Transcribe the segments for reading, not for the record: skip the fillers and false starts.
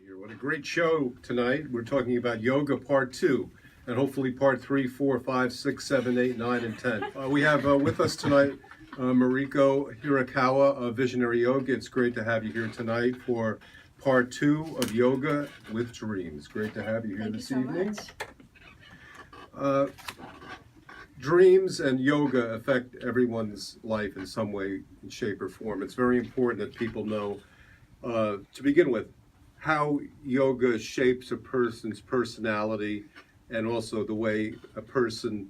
here. What a great show tonight. We're talking about yoga part two, and hopefully part 3, 4, 5, 6, 7, 8, 9, and 10. We have with us tonight Mariko Hirakawa of Visionary Yoga. It's great to have you here tonight for part 2 of Yoga with Dreams. Great to have you here this evening. Dreams and yoga affect everyone's life in some way, shape, or form. It's very important that people know, to begin with, how yoga shapes a person's personality and also the way a person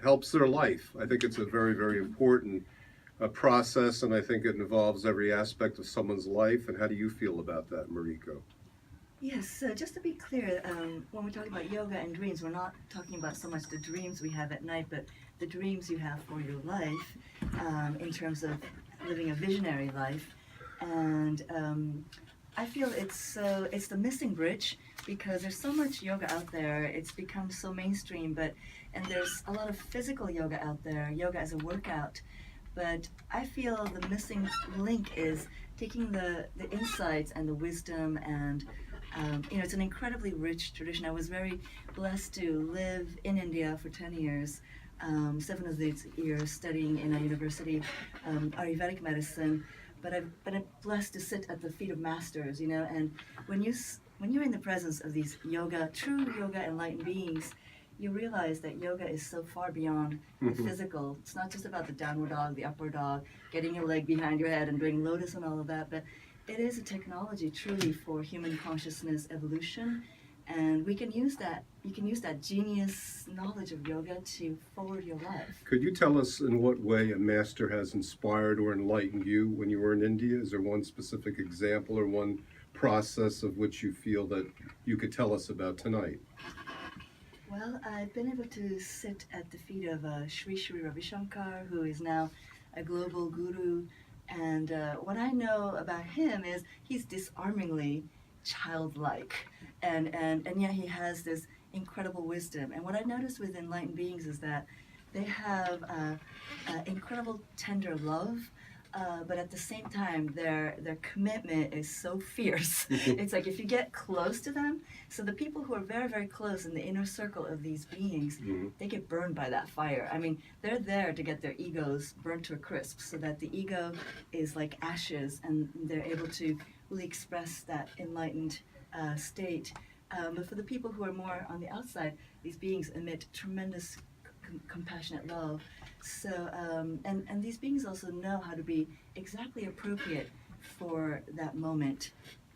helps their life. I think it's a very, very important process, and I think it involves every aspect of someone's life. And how do you feel about that, Mariko? Yes, just to be clear, when we talk about yoga and dreams, we're not talking about so much the dreams we have at night, but the dreams you have for your life in terms of living a visionary life. And I feel it's the missing bridge, because there's so much yoga out there. It's become so mainstream, and there's a lot of physical yoga out there, yoga as a workout. But I feel the missing link is taking the insights and the wisdom and it's an incredibly rich tradition. I was very blessed to live in India for 10 years, 7 of these years studying in a university, Ayurvedic medicine. But I've been blessed to sit at the feet of masters, and when you're in the presence of these true yoga enlightened beings, you realize that yoga is so far beyond the physical. It's not just about the downward dog, the upward dog, getting your leg behind your head and doing lotus and all of that, but it is a technology truly for human consciousness evolution, and we can use that. You can use that genius knowledge of yoga to forward your life. Could you tell us in what way a master has inspired or enlightened you when you were in India? Is there one specific example or one process of which you feel that you could tell us about tonight? Well, I've been able to sit at the feet of Sri Ravi Shankar, who is now a global guru. And what I know about him is he's disarmingly childlike, and yet he has this incredible wisdom. And what I noticed with enlightened beings is that they have incredible tender love, but at the same time their commitment is so fierce. It's like if you get close to them, so the people who are very, very close in the inner circle of these beings, they get burned by that fire. I mean, they're there to get their egos burnt to a crisp, so that the ego is like ashes and they're able to really express that enlightened state. But for the people who are more on the outside, these beings emit tremendous compassionate love. So and these beings also know how to be exactly appropriate for that moment,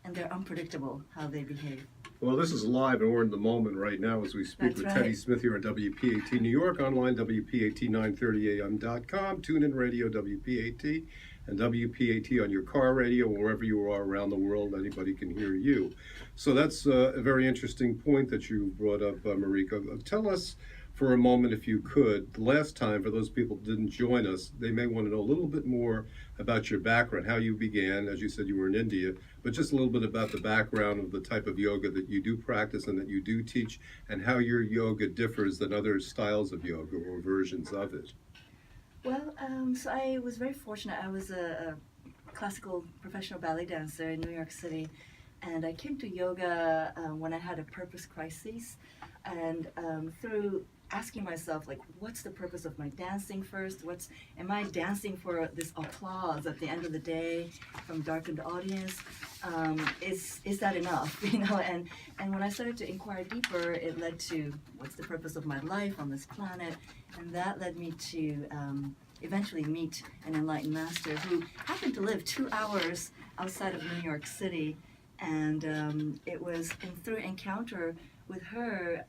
and they're unpredictable how they behave. Well, this is live, and we're in the moment right now as we speak. That's with right. Teddy Smith here at WPAT New York, online, WPAT930am.com, TuneIn Radio, WPAT, and WPAT on your car radio, wherever you are around the world, anybody can hear you. So that's a very interesting point that you brought up, Mariko. Tell us for a moment, if you could, the last time, for those people who didn't join us, they may want to know a little bit more about your background, how you began. As you said, you were in India, but just a little bit about the background of the type of yoga that you do practice and that you do teach, and how your yoga differs than other styles of yoga or versions of it. Well, so I was very fortunate. I was a classical professional ballet dancer in New York City, and I came to yoga when I had a purpose crisis, and through asking myself, like, what's the purpose of my dancing first? Am I dancing for this applause at the end of the day from darkened audience? Is that enough? And when I started to inquire deeper, it led to what's the purpose of my life on this planet, and that led me to eventually meet an enlightened master who happened to live 2 hours outside of New York City, and it was through encounter with her,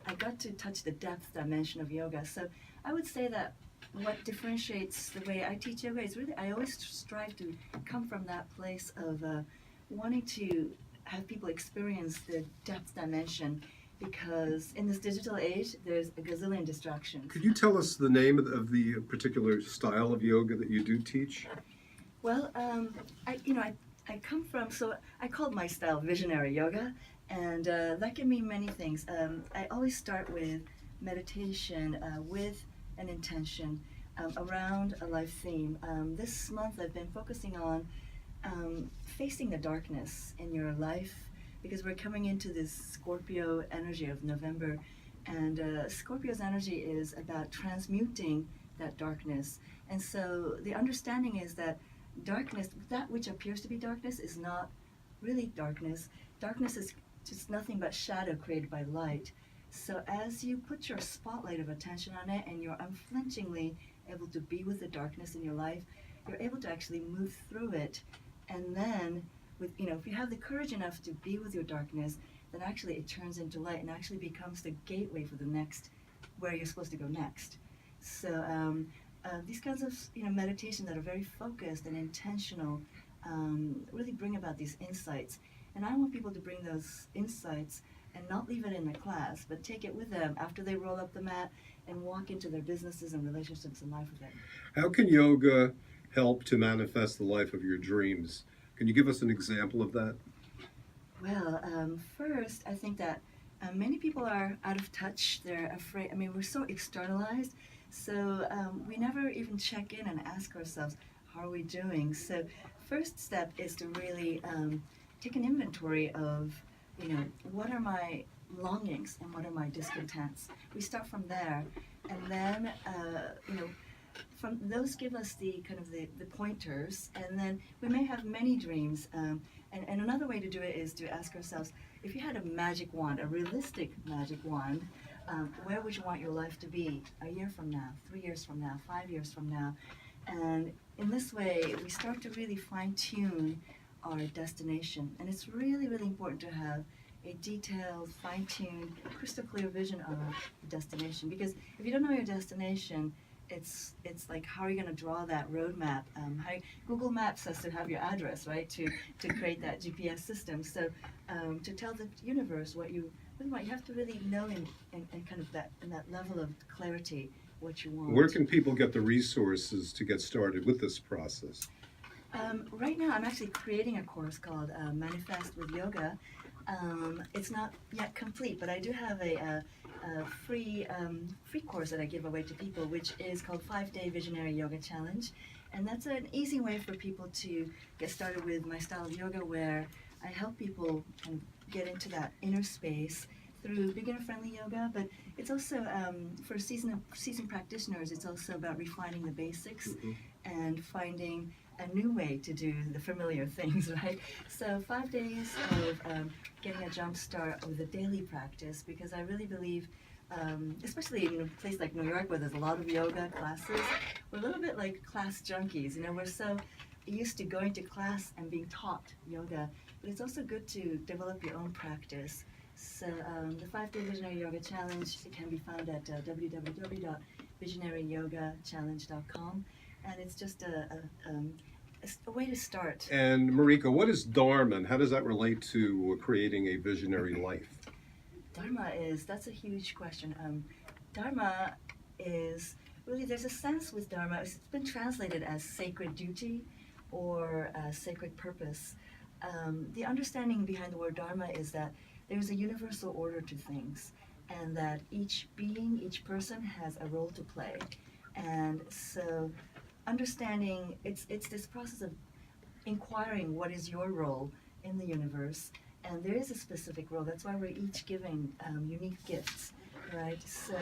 I got to touch the depth dimension of yoga. So I would say that what differentiates the way I teach yoga is really, I always strive to come from that place of wanting to have people experience the depth dimension, because in this digital age, there's a gazillion distractions. Could you tell us the name of the particular style of yoga that you do teach? Well, I come from, so I called my style visionary yoga, and that can mean many things. I always start with meditation with an intention around a life theme. This month I've been focusing on facing the darkness in your life, because we're coming into this Scorpio energy of November, and Scorpio's energy is about transmuting that darkness. And so the understanding is that darkness, that which appears to be darkness, is not really darkness. Darkness is just nothing but shadow created by light. So as you put your spotlight of attention on it and you're unflinchingly able to be with the darkness in your life, you're able to actually move through it. And then, with, if you have the courage enough to be with your darkness, then actually it turns into light and actually becomes the gateway for the next, where you're supposed to go next. So these kinds of meditation that are very focused and intentional really bring about these insights. And I want people to bring those insights and not leave it in the class, but take it with them after they roll up the mat and walk into their businesses and relationships and life with it. How can yoga help to manifest the life of your dreams? Can you give us an example of that? Well, first, I think that many people are out of touch. They're afraid. I mean, we're so externalized, so we never even check in and ask ourselves, how are we doing? So first step is to really take an inventory of, what are my longings and what are my discontents. We start from there, and then, from those give us the kind of the pointers, and then we may have many dreams. And another way to do it is to ask ourselves, if you had a magic wand, a realistic magic wand, where would you want your life to be a year from now, 3 years from now, 5 years from now? And in this way, we start to really fine-tune our destination. And it's really, really important to have a detailed, fine-tuned, crystal clear vision of the destination. Because if you don't know your destination, it's like, how are you going to draw that roadmap? Google Maps has to have your address, right, to create that GPS system. So to tell the universe what you want, you have to really know in kind of that level of clarity what you want. Where can people get the resources to get started with this process? Right now, I'm actually creating a course called Manifest with Yoga. It's not yet complete, but I do have a free course that I give away to people, which is called 5-Day Visionary Yoga Challenge. And that's an easy way for people to get started with my style of yoga, where I help people kind of get into that inner space through beginner-friendly yoga, but it's also, for seasoned practitioners, it's also about refining the basics and finding a new way to do the familiar things, right? So 5 days of getting a jump start with a daily practice, because I really believe, especially in a place like New York where there's a lot of yoga classes, we're a little bit like class junkies. We're so used to going to class and being taught yoga, but it's also good to develop your own practice. So the 5-Day Visionary Yoga Challenge, it can be found at www.visionaryyogachallenge.com, and it's just a way to start. And Mariko, what is Dharma, and how does that relate to creating a visionary life? Dharma that's a huge question. Dharma is, really, there's a sense with Dharma, it's been translated as sacred duty or sacred purpose. The understanding behind the word Dharma is that there's a universal order to things, and that each being, each person has a role to play. And so understanding, it's this process of inquiring what is your role in the universe, and there is a specific role. That's why we're each giving unique gifts, right? So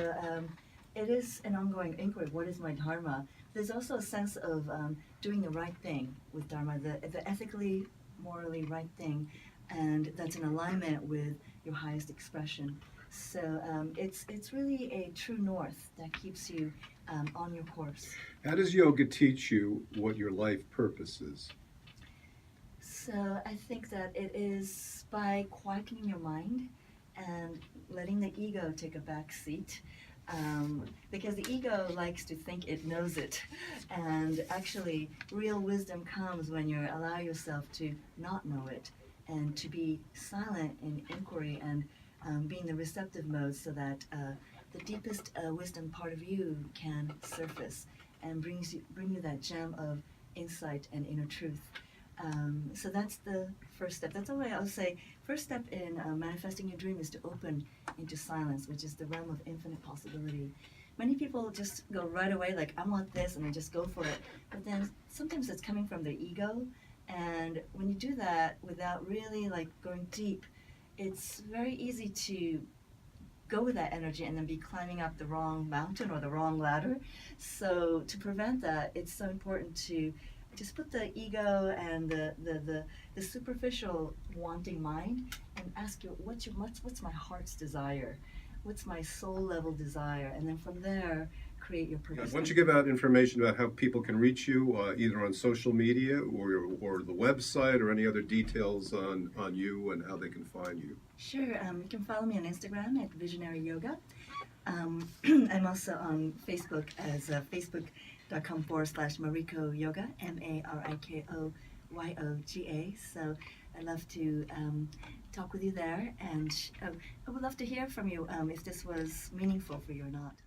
it is an ongoing inquiry. What is my dharma? There's also a sense of doing the right thing with dharma, the ethically, morally right thing, and that's in alignment with your highest expression. So it's really a true north that keeps you on your course. How does yoga teach you what your life purpose is? So I think that it is by quietening your mind and letting the ego take a back seat. Because the ego likes to think it knows it, and actually real wisdom comes when you allow yourself to not know it, and to be silent in inquiry and be in the receptive mode, so that the deepest wisdom part of you can surface and bring you that gem of insight and inner truth. So that's the first step. That's the way I'll say, first step in manifesting your dream is to open into silence, which is the realm of infinite possibility. Many people just go right away like, I want this, and they just go for it. But then sometimes it's coming from their ego, And when you do that without really like going deep, it's very easy to go with that energy and then be climbing up the wrong mountain or the wrong ladder. So to prevent that, it's so important to just put the ego and the superficial wanting mind and ask you what's my heart's desire, what's my soul level desire, and then from there create your Why purpose. don't you give out information about how people can reach you, either on social media or the website, or any other details on you and how they can find you? Sure, you can follow me on Instagram at Visionary Yoga. I'm also on Facebook as facebook.com/Mariko Yoga, MarikoYoga. So I'd love to talk with you there, and I would love to hear from you if this was meaningful for you or not.